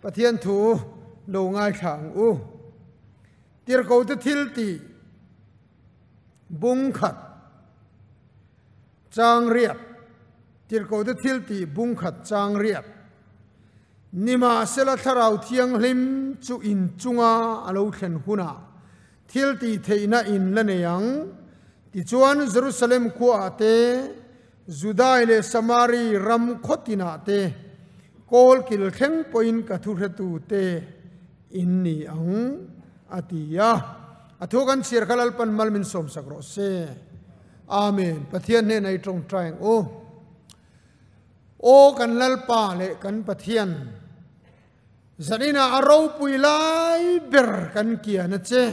pathian thu lo ngai thang u tir ko te thil ti bung khat chang riat tir ko te thil ti bung khat chang riat nima sela tharau thiang hlim chu in chunga alo thlen huna thil ti theina in laneyang ti chuan Jerusalem khu ate Judai le Samari ram khotina te kol kil theng point ka thu hretu te inni ang atia athokan sir khalal pan malmin som sakro se amen pathian ne nai trong traing o kan lal pa le kan pathian zanina aro pui lai ber kan kia na che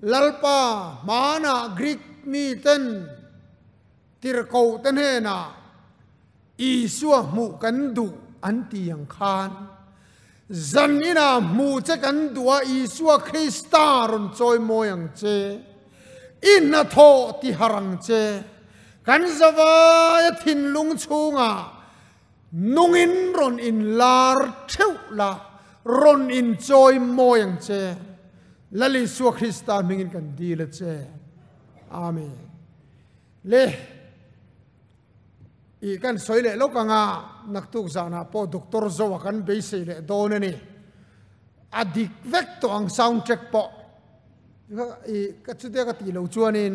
lalpa mana Greek mi ten tir ko ten he na isua mu kan du an ti yang khan zanina mu che kan dua isua Krista ron choi mo yang che in na tho ti harang che kan zawa thin lung chunga nungin ron in lar theu la ron in choi mo yang che lali su Krista mingin kan di le che amen le i kan soile lokanga naktuk zana po doctor zo kan be se le don ni adik vek to ang sound check po i ka chu de ka ti lo chuanin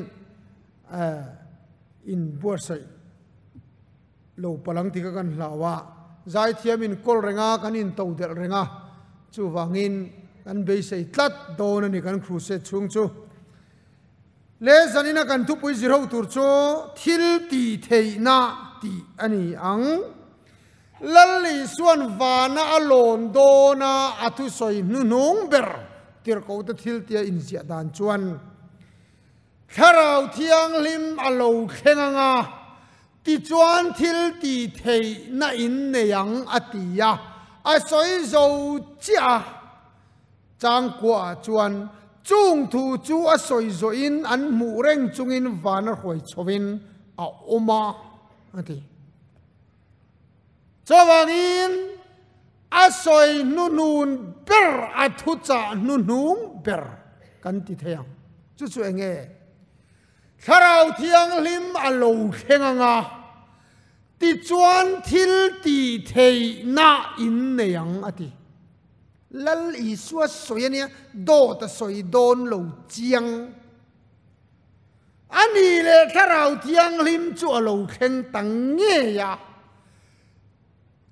in buar sai lo palang ti ka kan hlawa zai thiam in kol renga kan in to del renga chu wangin kan be se tlat don ni kan cruise chung chu le zanina kan thu pui zero tur chu thil ti theina ti ani ang lalli suan vana alon dona athu soi nu nung ber tir ko ta thil tia in sia dan chuan tharau thiang lim alo khenanga ti chuan thil ti thei na in ne yang atia a soi zo chia chang kwa chuan chung thu chu a soi zo in an mu reng chung in vana hoi chowin a oma ati chawangin asoi nunun ber athucha nunung ber kan ti theyang chu chu enge tharau thiang hlim alo khenganga ti chuan thil ti thei na in neyang ati lal iswa soyania do ta soi don lo chiang ani le tharau thiang hlim chu alo kheng tang nge ya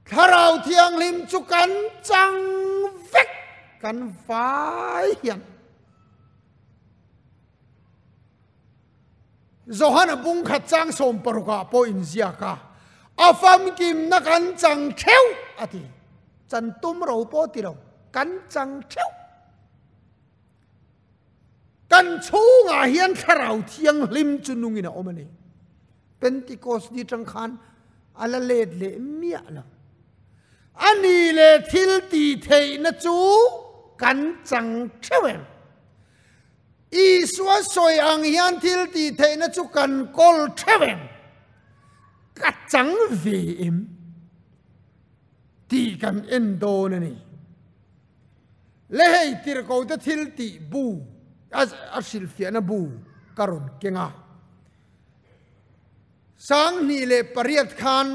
tharau thiang hlim chu kan chang vek kan vai hian Zohana bung khat chang som paruka po in ziaka afam kim na kan chang theu ati chan tum ro po ti ro kan chang theu kan chunga hian tharau thiang hlim chu nungina omani Pentecost di tang khan ala let le mia la ani le thil ti thei na chu kan chang thewem i swa soi ang hian thil ti thei na chu kan kol thewem ka chang ve em ti kan endo na ni le hei tir ko ta thil ti bu asil fia na bu karon kenga sang ni le pariat khan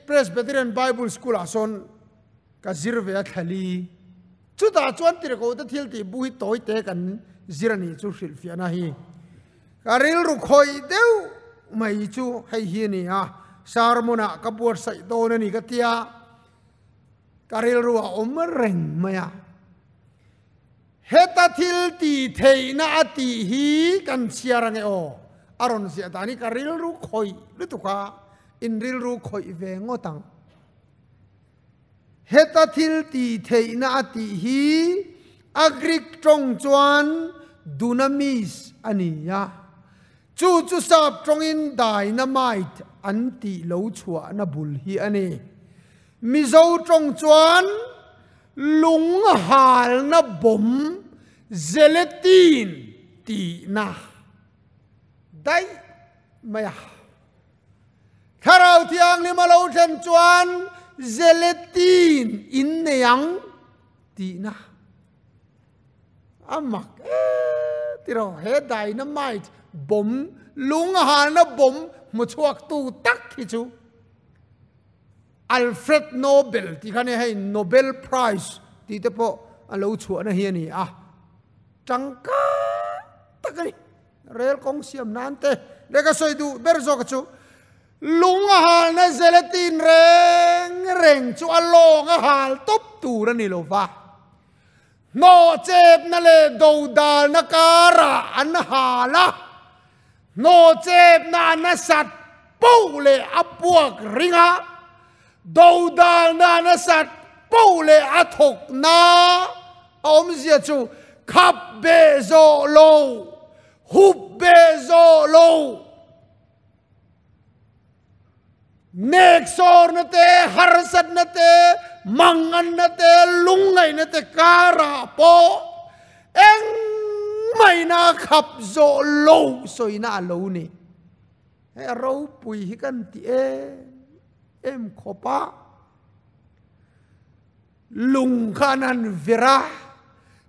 Presbyterian Bible School ason ka zirve athali chuta chuan tir ko ta thil ti bu hi toy te kan zirani chu hril fia na hi karil ru khoi deu mai chu hei hi ni a sarmona kapur sai don ni ka tia karil ru a om reng maya heta thil ti theina ati hi kan siarang e o aron sia tani karil ru khoi lutuka in ril ru khoi ve ngotang heta thil ti theina ati hi agrik trong chuan dunamis ania chu chu sap trong in dynamite anti lo chua na bul hi ani mizo trong chuan lung hal na bom gelatin ti na dai maya tharau thiang ni malo chen chuan gelatin in neyang ti na amak tiro he dynamite bom lung hana bom mu chuak tu tak hi chu Alfred Nobel ti khane hai Nobel Prize ti te po alo chu na hi ni a tangka takani rel kong siam nante leka soi du berzo ka chu lung hal na gelatin reng chu along hal top tu ra ni lo va no chep na le do dal na kara an hala no chep na sat po le apuak ringa do dal na sat po le athok na om zia chu khap be zo lo hup be zo lo nek sor na te harsat na te mangan na te lungai na te kara po eng mai na khap zo lo soi na lo ni he ro pui hi kan ti em khopa lung khanan vera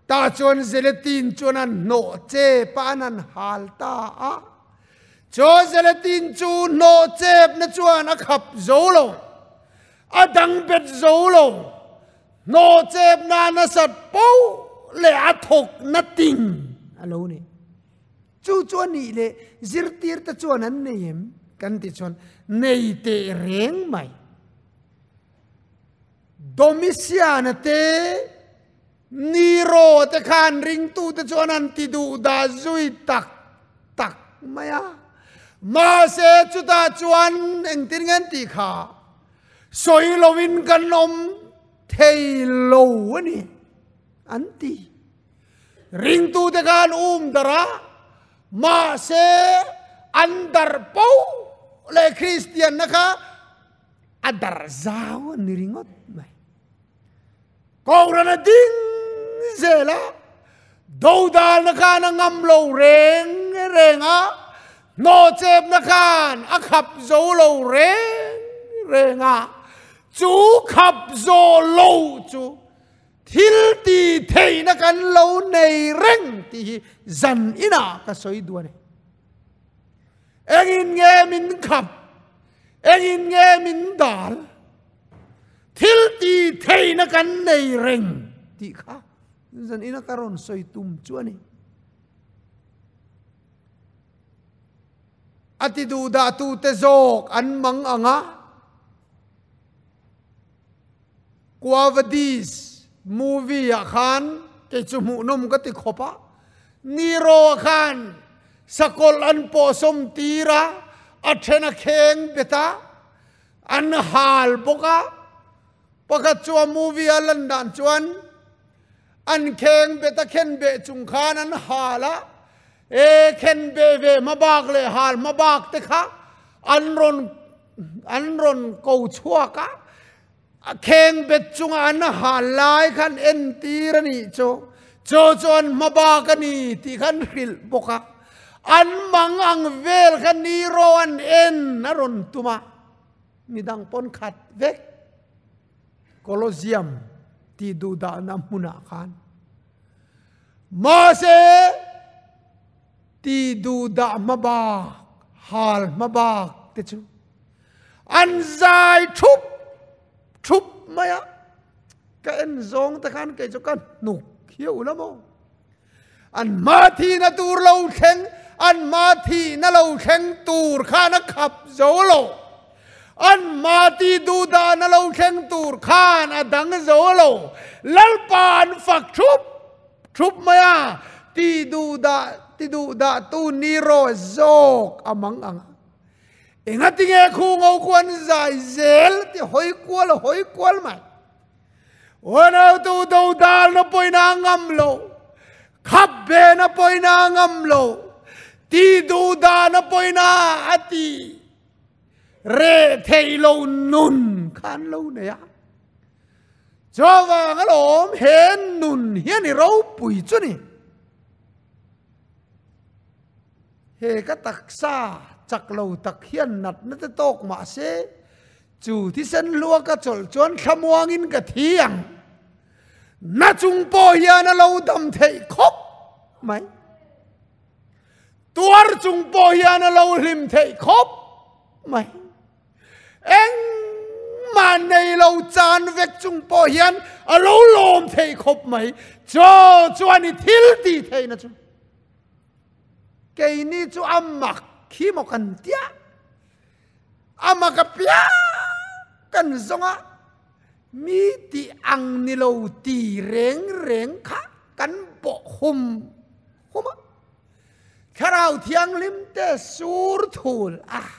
ta chon gelatin chonan no che panan halta a cho gelatin chu no chep na chuan a khap zo lo a dang bet zo lo no chep na sat po le a thok na ting alo ni chu chuan ni le zirtir ta chuan an neem kan ti chuan nei te reng mai Domitian te Nero te khan ring tu te chuan an ti du da zui tak maya ma se chu ta chuan eng tin ngan ti kha soi lovin kan om thei lo ani an ti ring tu te khan dara ma se andar po le Christian na kha adar zaw ni ringot mai ko ra ding zela do dal na khan ngam lo renga no chep na khan a khap zo lo renga chu khap zo lo chu thil ti thei na kan lo nei reng ti zan ina ka soi duane engin nge min khap engin nge min dal thil ti thei na kan nei reng ti kha zan ina karon soi tum chuani ati du da tu te zok an mang anga Quavadis movie a khan ke chumu nom ka ti khopa Nero khan sakol an po som tira athena kheng beta an hal boka pakat chua movie alan dan chuan an kheng beta khen be chung khan an hala khen be ve mabak le hal mabak te kha an ron ko chua ka kheng bet chung an halai khan en tirani cho chon mabak ani ti khan hil boka an mangang vel khan ni ro an en naron tuma midang pon khat vek Colosseum ti du da namuna khan ma se ti du da mabak hal mabak te chu an zai thup maya ka en zong ta khan ke cho kan nu khiu lamo an ma thi na tur lo khen an ma thi na lo khen tur khana khap zo lo an ma ti du da na lo khen tur khan adang zo lo lal pan fak thup maya ti du da tu ni ro zok amang anga engati nge khu ngau kwan zai zel ti hoi kwal mai ona tu do dal na poi na ngam lo khap be na poi na ngam lo ti du da na poi na ati re thei lo nun khan lo ne ya cho wa ngalom hen nun hian ni ro pui chu ni he ka taksa chak lo tak hian nat na te tok ma se chủ thì sân lúa cả chol chon khăm wang in cả thiang na chung po hiền na lâu đầm thầy khóc mày tuar chung po hiền na lâu lim thầy khóc mày anh mà này lâu chan vek chung po hiền a lâu lom thầy khóc mày cho anh thiếu đi thầy na chung cái này cho âm mặc khi một cần tia âm mặc pia cần giống á mi ti ang ni lâu ti reng khá cần bộ hum hum á khá rào thiang lim te sur thul à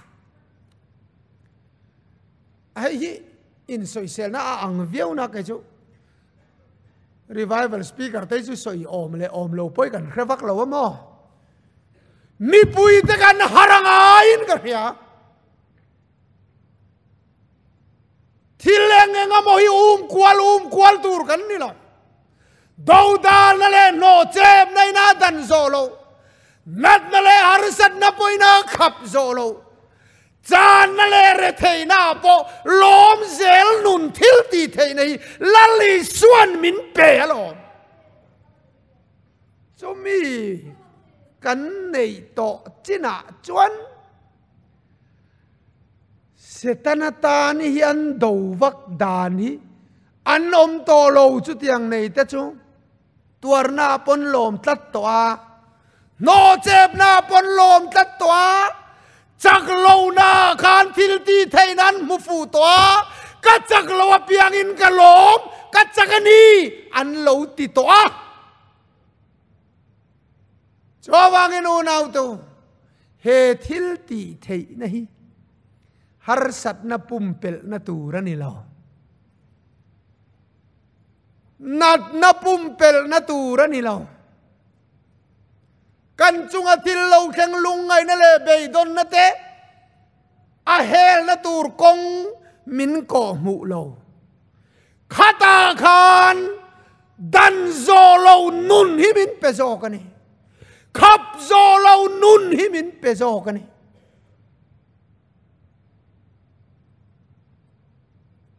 hay in social na ang viau na cái chú revival speaker tới chú soi om lâu poi cần khé vắc lâu mà mi pui te kan harangain ka ria thileng nga mo hi kwal tur kan ni lo dau da na le no chep nai na dan zo lo nat na le harsat na poi na khap zo lo chan na le re thei na po lom zel nun thil ti thei nei lali suan min pe lo so mi kan nei to china chuan setanata ni hian do vak dan hi an om to lo chu tiang nei te chu tuarna pon lom tlat to a no chep na pon lom tlat to a chak lo na khan thil ti thei nan mu fu to a ka chak lo a piang in ka lom ka chak ani an lo ti to a cho vang nu nào tu he thil ti thei nahi har sat na pumpel na tu rani lo nat na pumpel na tu rani lo kan chunga thil lo kheng lungai na le be don na te a hel na tur kong min ko mu lo khata khan dan zo lo nun hi min pe zo ka ni khắp do lâu nun hi min pe zo ka ni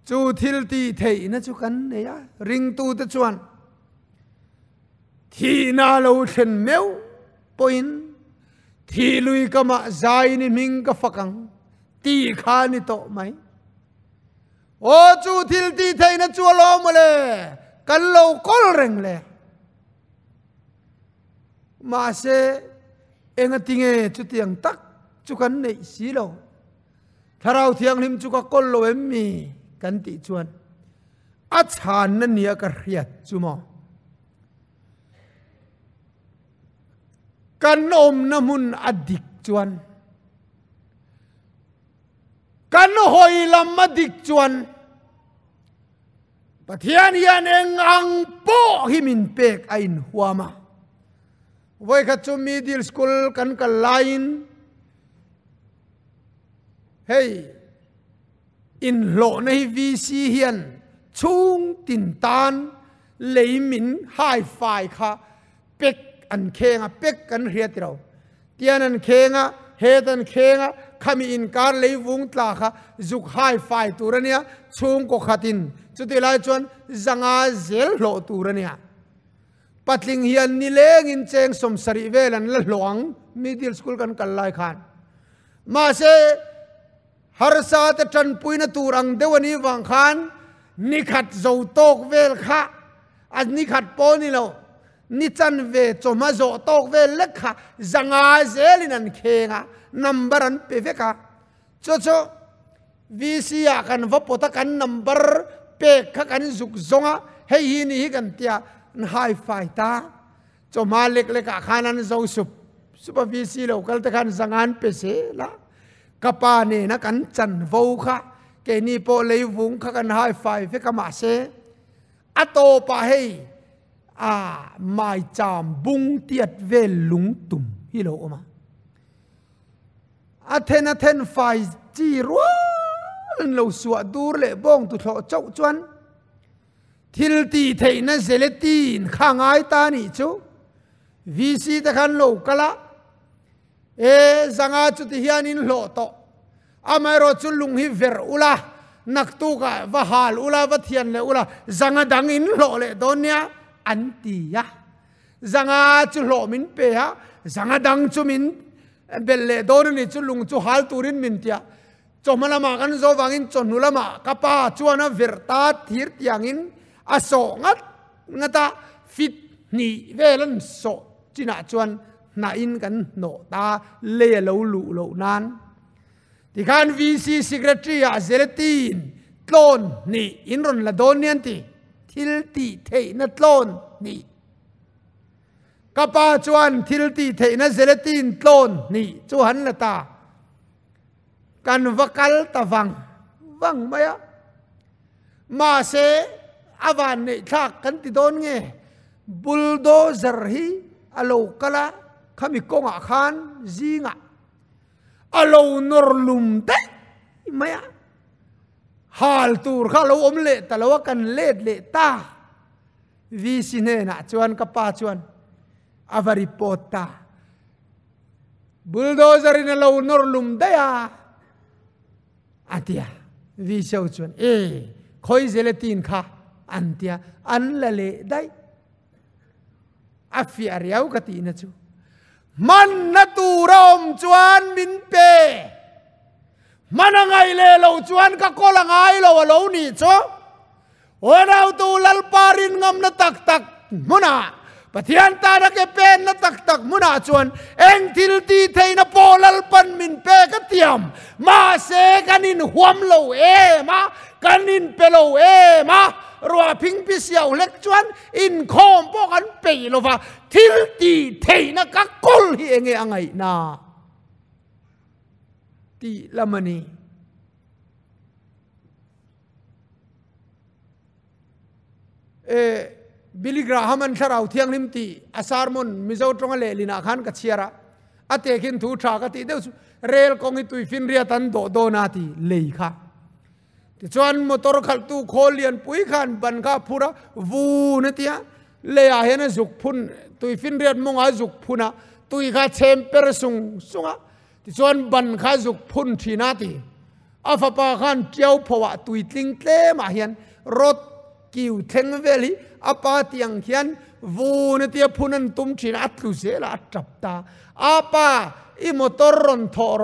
chu thil ti thei na chu kan ne ya ring tu te chuan thi na lo then meu point thi lui ka ma zai ni ming ka fakang ti kha ni to mai o chu thil ti thei na chu lo mo le kan lo kol reng le mà se anh tiếng nghe chú tiếng tắc chú cắn nệ xí lâu thảo thiang lim chú có con lo em mi cắn tị chuan á chán nên nia cả riết chú mò cắn ôm namun adik chuan cắn hồi làm adik chuan pathian hian eng ang po hi min pek ain huama voi kha chu middle school kan ka line hey in lo nei VC hian chung tin tan leimin hai fai kha pek an khenga pek kan riat ro tian an khenga het an khenga khami in kar leivung tla kha zuk hai fai turania chung ko khatin chuti lai chuan zanga zel lo turania patling hian ni leng in cheng som sari velan la luang middle school kan kallai khan ma se har sa te tran puina turang dewani wang khan ni khat zo tok vel kha az ni khat po ni lo ni chan ve choma zo tok vel le kha zanga zelin an khenga number an pe ve ka cho cho VC ya kan vapota kan number pe kha kan zuk zonga hei hi ni hi kan tia hai phải ta cho mà lek lek cả khăn ăn dâu sụp super VC lâu cái ta khăn sang ăn pe se la kapa ne na kan chan vô kha ke ni po lấy vung kha kan hai phải với kama se ato pa hei à mai cham bung tiệt về lung tum hi lo ma athen phải chi ro lâu suwa dur le bong tu tho chau chuan thil ti thei na zeletin khangai ta ni chu VC ta khan lo kala e zanga chu ti hian in lo to amai ro chu lung hi ver ula นักตุกะว่าหาลอุลาวะเทียนเลอุลาจังดังอินโลเลโดนเนียอันตียะจังจุโลมินเปียจังดังจุมินเบลเลโดนนี่จุลุงจุหาลตูรินมินเตียจอมละมากันโซวังอินจนุละมากป้าจวนเวรตาทีร์ยังอินอโศงัดตาฟิตนี่เวลันโซจินาจวนนาอินกันโนตาเล่ลูลูลูนั้นที่การ VC Secretary เซเลตินตลอนนี่อินรอนละโดนเนียนตีทิลตีเทนัตลอนนี่กป้าจวนทิลตีเทนัเซเลตินตลอนนี่จวนละตากันวักลตะวังไหมอะมาเสอวานนี่ทักกันติโดนไงบุลโดเซอร์ฮีอโลกละขมิกงอาคารจีงะอโลนอร์ลุมเตไหมอะฮาลตูร์ข้าเราอมเละแต่เราว่ากันเละเละตาวิสิเนนะจวนกับป้าจวนอาวาริปอตาบุลโดเซอร์นี่เรานอร์ลุมเตอะอันเดียวิเชวจวนคอยเซเลตินค่ะอันเดียอันละเละได้อาฟิอาริยาวกตีนะจูมันนัตูรอมจวนมินเปมันไงเลเราจวนก็โกลังไงเรานี่จูวันเอาตูลัลปารินงำนัตักมุนาปะเทียนตานักเป็นนัตักมุนาจวนเอ็งทิลตีเทนโปลัลปันมินเปกเตียมมาเสกันินหวมโลมากันินเปโลมารัวพิงพิเศษเล็กจวนอินคอมพวกกันเปย์โลฟาทิลตีเทนักกอลเฮงไงนาตีละมันนี่บิลลี่กราฮัมอันชาราเทียงลิมตีอาสาร์มอนมิจาวตรงเลลินาขันกัจเชียระอาเตกินทูทรากติเดวเรลกงอิตุยฟินเรียตันโดนาตีเลยค่ะที่ชวนมอเตอร์ขัลตูโคเลียนปุยขันบันข้าพูระวูนตียเลยอาเห็นจุกพุนตุยฟินเรียนมงอาจุกพุนะตุยข้าเชมเปรสุงะที่ชวนบันข้าจุกพุนทีนาตีอาฟปาขันเจ้าพวะตุยติงเตมาเห็นรถกิวเทงเวลีอาปาตียงเขียนวูนตียพุนันตุมชีนอัตลุเซลอัตจับตาอาปาอิมอเตอร์รอนทอร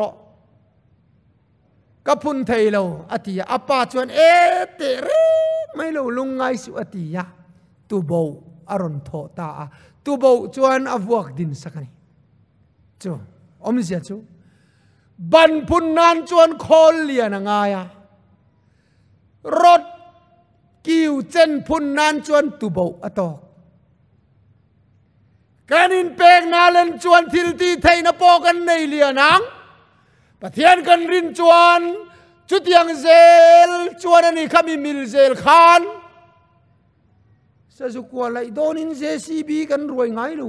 กับพุนเทยเราอติยาอาปาชวนเตเรไม่รู้ลุงไงสุอติยาตูโบอารอนทอตาตูโบชวนอวกดินสักนี่จูอมเสียจูบันพุนนันชวนโคเลียนงายรถกิวเจนพุนนันชวนตูโบอตอกการอินเปกนาเลนชวนทิลตีไทยนปอกันในเลียนังปะเทียนกันรินชวนจุดยังเซลชวนอันนี้ขมิมิลเซลขานสะสุกว่าไรโดนินเซซีบีกันรวยไงลู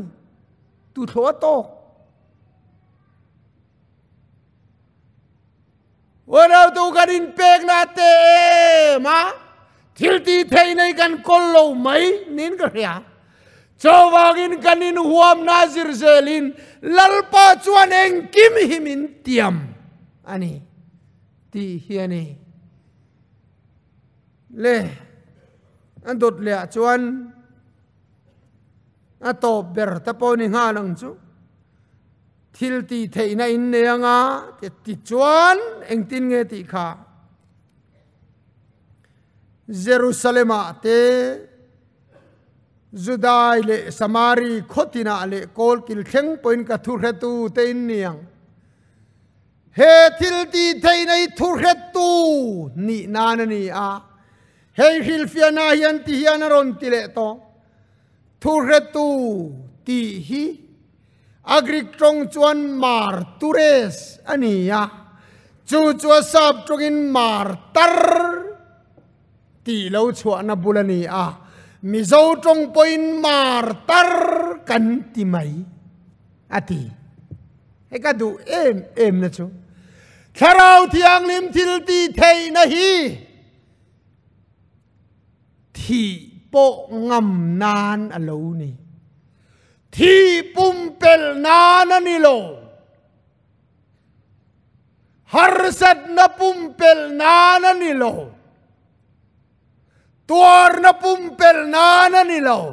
ตุโถโตว่าเราตูกันอินเปกนาเตมาทิลตีไทยในกันกลโลไหมนินก็เรียจาวากินกันอินหัวมนาซิรเซลินลัลปาชวนเองกิมหิมินเตียมอันนี้ที่เฮียนี่เล่อันดุดเลี้ยชวนอันโตเบอร์ตะปอนิงานังจูทิลตีเทน่าอินเนียงาติชวนเองตินเงติขาเยรูซาเล็มเตจุดายเลสมารีขตินาเลโกลกิลเข่งปอยน์กัทุเรตูเตอินเนียงเฮทิลตีเทในทุเรตูนี่นานนี่เฮฮิลฟิอานายันติฮิานารอนติเลโตทุเรตูตีฮีอักริกตรงจวนมาร์ตูเรสอันนี้จูจวสับตรงอินมาร์ตร์ตีเลวชวนนับบุลนีมิโซตรงปอยน์มาร์ตร์กันติไหมอติให้กันดูเอ็มนะจูถ้าเราที่อังลิมทิลตีเทยนะฮีที่โปงำนานอโลนี่ที่ปุ่มเปลนานนี่โลฮาร์สัดนับปุ่มเปลนานนี่โล tuar na pumpel na ni lo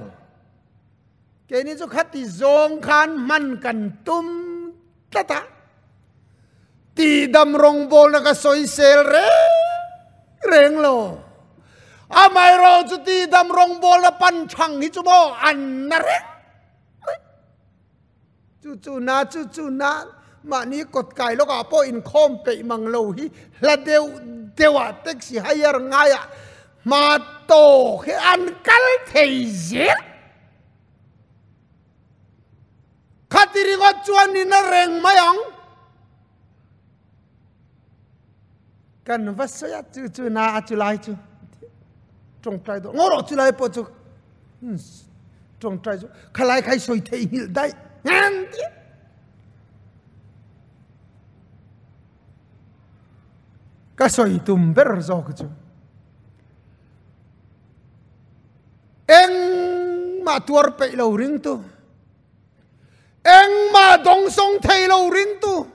cái này cho khách thì zong khan man kan tum tata ti dam rong bol na ka soi sel reng lo amai ro chu ti dam rong bol na pan chang hi chu mo an na reng chu na mà ní cột cài lo cả po in khom pe mang lo hi la dewa taxi hire ngay à mà to cái ăn cắn thầy giết khát đi ngót chuan đi nó rèn mấy ông cần vắt sợi chú na chú lai chú trong trái đó ngó chú lai po chú trong trái chú khai lai khai soi thầy hiểu đấy ngang tiếc cái soi tùm bер rồi cái chú em mà tuar pe lâu ring tu em mà dong song thầy lâu ring tu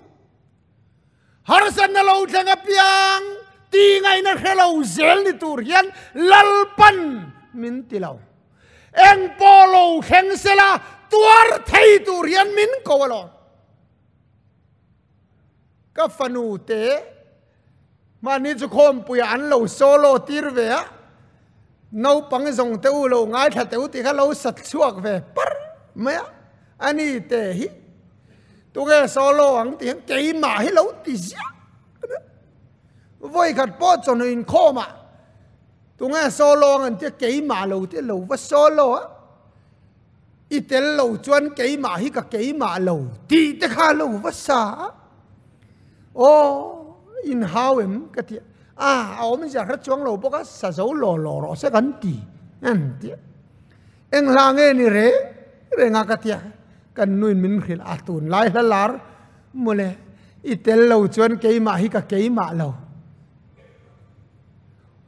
har san na lâu thang apiang ti ngay na khe lâu zel ni tur hian lalpan min ti lâu em po lâu khen se la tuar thầy tur hian min ko lo ka fanu te mà ni chu khom pui an lo solo tir ve a nấu bằng dòng teu lâu ngay thật teu thì cái lâu sạch chuộc về par mấy anh ấy tệ hi tôi nghe solo ang tiếng cái mà hi lâu thì gì voi khát po cho nên khó mà tôi nghe solo anh tiếng cái mà lâu thì lâu và solo á ít tiếng lâu chuyên cái mà hi cả cái mà lâu thì tiếng khá lâu và xa ô in how em cái tiếng ông giờ rất chuang lâu bốc á sa dấu lò sẽ gắn tì anh tiếc anh lang nghe ni re ngã cái tiếc cần nuôi mình khil atun lai la lar mule itel lâu chuan cái mà hi cả cái mà lâu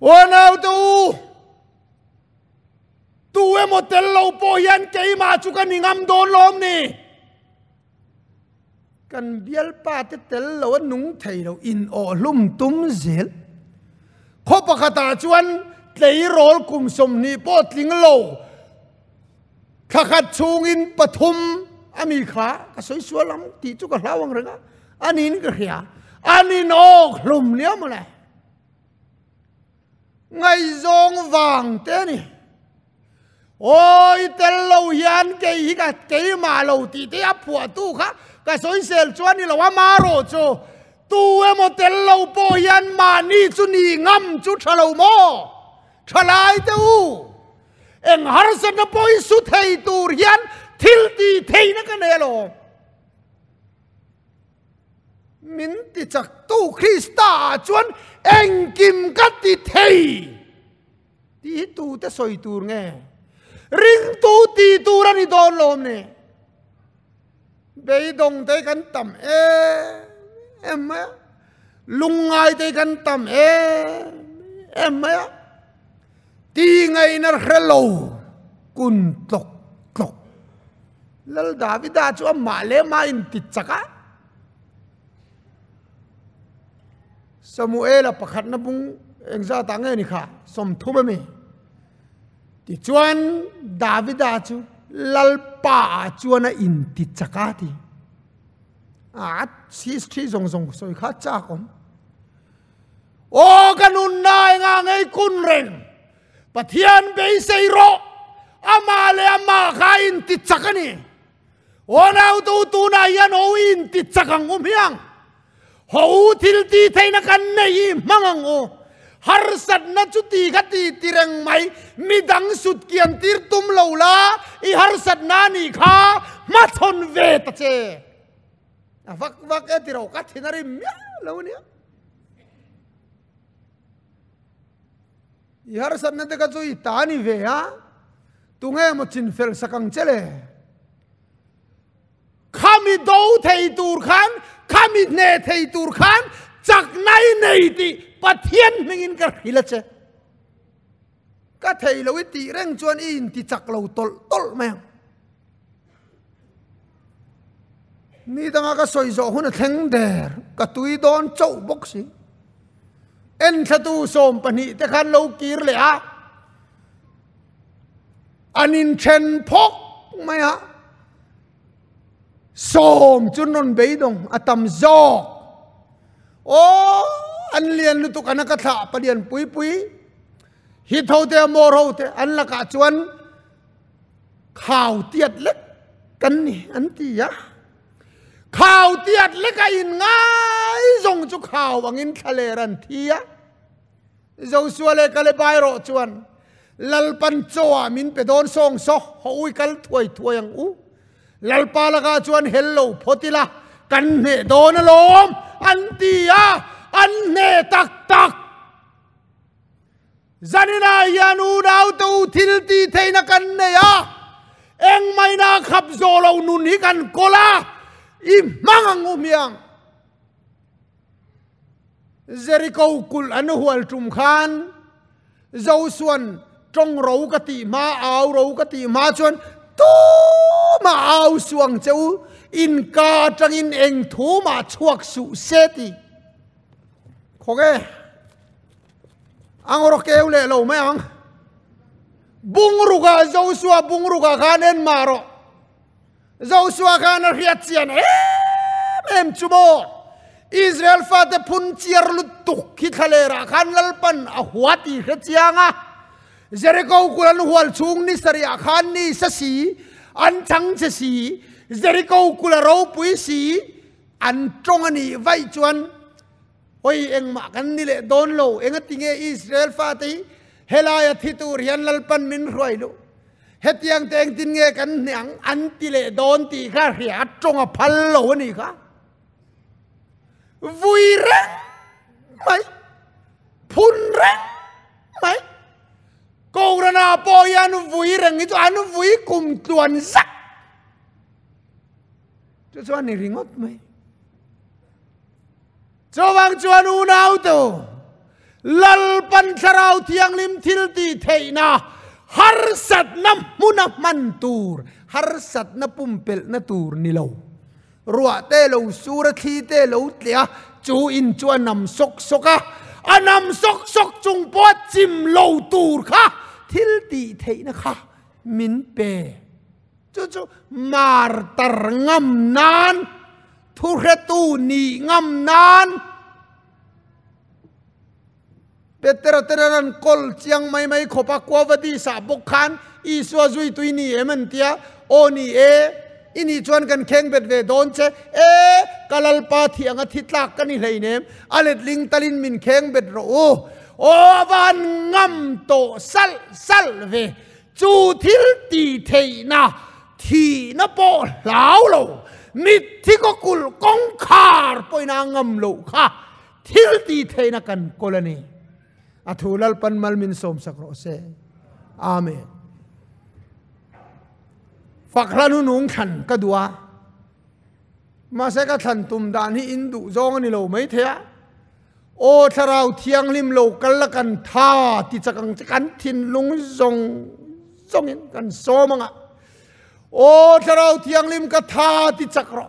ô nào tu em một tel lâu po yan cái mà chú cần ngâm đôn lom nè cần bial pa tel lâu nung thầy lâu in o lum tum zel khó bạc ta chuan lấy rol kum som ni po tling lo khát chung in pathum ami kha ka soi sual lam ti chu ka hlawang renga anin ka khia anin o hlum nia mo lai ngai zong wang te ni oi tel lo hian ke hi ka ke ma lo ti te a phua tu kha ka soi sel chuan ni lo ma ro chu tu em một tel lâu po yan mà ni chu ni ngâm chu thalo mo thalai tu em har san na poi su thei tur yan thil ti thei na ka ne lo min ti chak tu Krista chuan eng kim ka ti thei ti tu te soi tur nge ring tu ti tu ra ni don lom ne be dong te kan tam em á lung ngay tay gan tầm em á ti ngay nó hello kun tok tok lal Davida chu ma le ma in ti chaka Samuel pakhat na bung engza ta nge ni kha som thuma mi ti chuan Davida chu lal pa chuan a in ti chaka ti history zong soi khá cha kom o kanun nai nga ngai kun reng pathian be sei ro ama le ama kha in ti chakani o nau tu na yan o in ti chakang hiang ho thil ti theina kan nei mangang o har sat na chu ti kha ti tireng mai midang sut kian tir tum lo la I har sat na ni kha ma thon ve ta che vak cái tiro cắt thì nó đi mía lâu nữa, yar san nè cái chỗ ta ni về á, tu nghe một chuyện phèn sakang chele, kami đâu thầy tur khan, kami nè thầy tur khan, chắc nay này thì bắt thiên mình in cái gì là chứ, cái thầy lâu ít thì reng chuan in thì chắc lâu tol mày. Ni tanga ka soi zo hun theng der ka tui don chau boxi en thatu som pani te khan lo kir le a anin chen phok mai ha som chun non be dong atam zo o an lian lu tu kana ka tha padian pui pui hi thau te mor ho te an la ka chuan khao tiat lek kan ni an ti ya khao tiat lek ka in ngai zong chu khao angin thale ran thia zo suale kale bai ro chuan lalpan choa min pe don song so hoi kal thuai thuai ang u lalpa la ka chuan hello photila kan ne don lom an ti ya an ne tak tak zanina yanu dau tu thil ti theina kan ne ya eng mai na khap zo lo nun hi kan kola i mangang umiang Jericho kul an hual tum khan zo suan trong ro ka ti ma au ro ka ti ma chuan tu ma au suang cheu in ka tang in eng thu ma chuak su se ti khoge ang ro keu le lo mai ang bung ruga Joshua bung ruga khan en maro Joshua khan riat chian em chumo Israel fa te phun chiar lu tuk khi khalera khan lalpan a huati khe chianga Jericho kulan hual chung ni saria khan ni sasi an chang si Jericho kularo pui si an trong ani vai chuan oi eng ma kan ni le don lo eng atinge Israel fa ti helaya thitur hian lalpan min roi lo hetiang teng tin nge kan nyang an ti le don ti kha ria trong a phal lo ni kha vui reng mai phun reng mai cô ra na po yan vui reng itu anu vui kum tuan sak cho anh này ringot mai cho vang chuan u nau tu lal pan sarau thiang lim thil ti theina har sat nam munam man tur har sat na pumpel na tur ni lo ruwa te lo sura thi te lo tlia chu in chuan nam sok soka anam sok sok chung po chim lo tur kha thil ti theina kha min pe chu mar tar ngam nan thu retu ni ngam nan Peter teran kol chiang mai khopa kwawadi sa bokhan iswa zui tuini emantia oni ini chuan kan kheng bet ve don che kalal pa thianga thitlak kani hleinem alet ling talin min kheng bet ro o van ngam to sal ve chu thil ti theina thi na po lao lo mit thi ko kul kong khar poina ngam lo kha thil ti theina kan kolani athulal pan mal min som sakro se amen fakranu nung khan kadua ma se ka than tum dan hi indu zong ni lo mai thea o tharau thiang lim lo kal kan tha ti chakang kan thin lung zong zong in kan somanga o tharau thiang lim ka tha ti chakro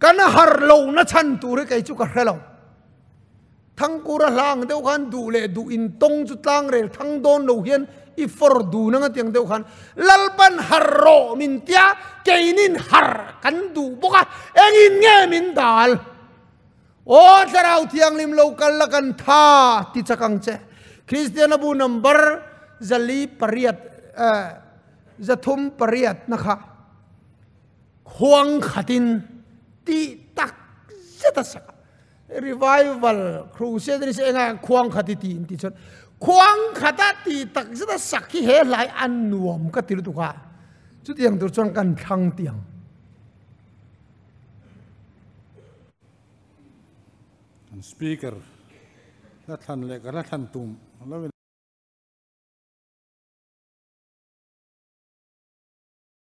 kan har lo na chan tu re kai chu ka hrelo thang kura lang deuh khan du le du in tong chu tlang rel thang don lo hian i for du na nga tiang deuh khan lalpan harro min tia keinin har kan du boka engin nge min dal o tharau thiang lim lo kal la kan tha ti chakang che Christian abu number zali pariat zathum pariat na kha khuang khatin ti tak zeta saka revival crusade ni se nga khuang khati ti ti chon khuang khata ti tak zeta sakhi he lai an nuam ka tir tu kha chu tiang dur chon kan thang tiang speaker la than le ka la than tum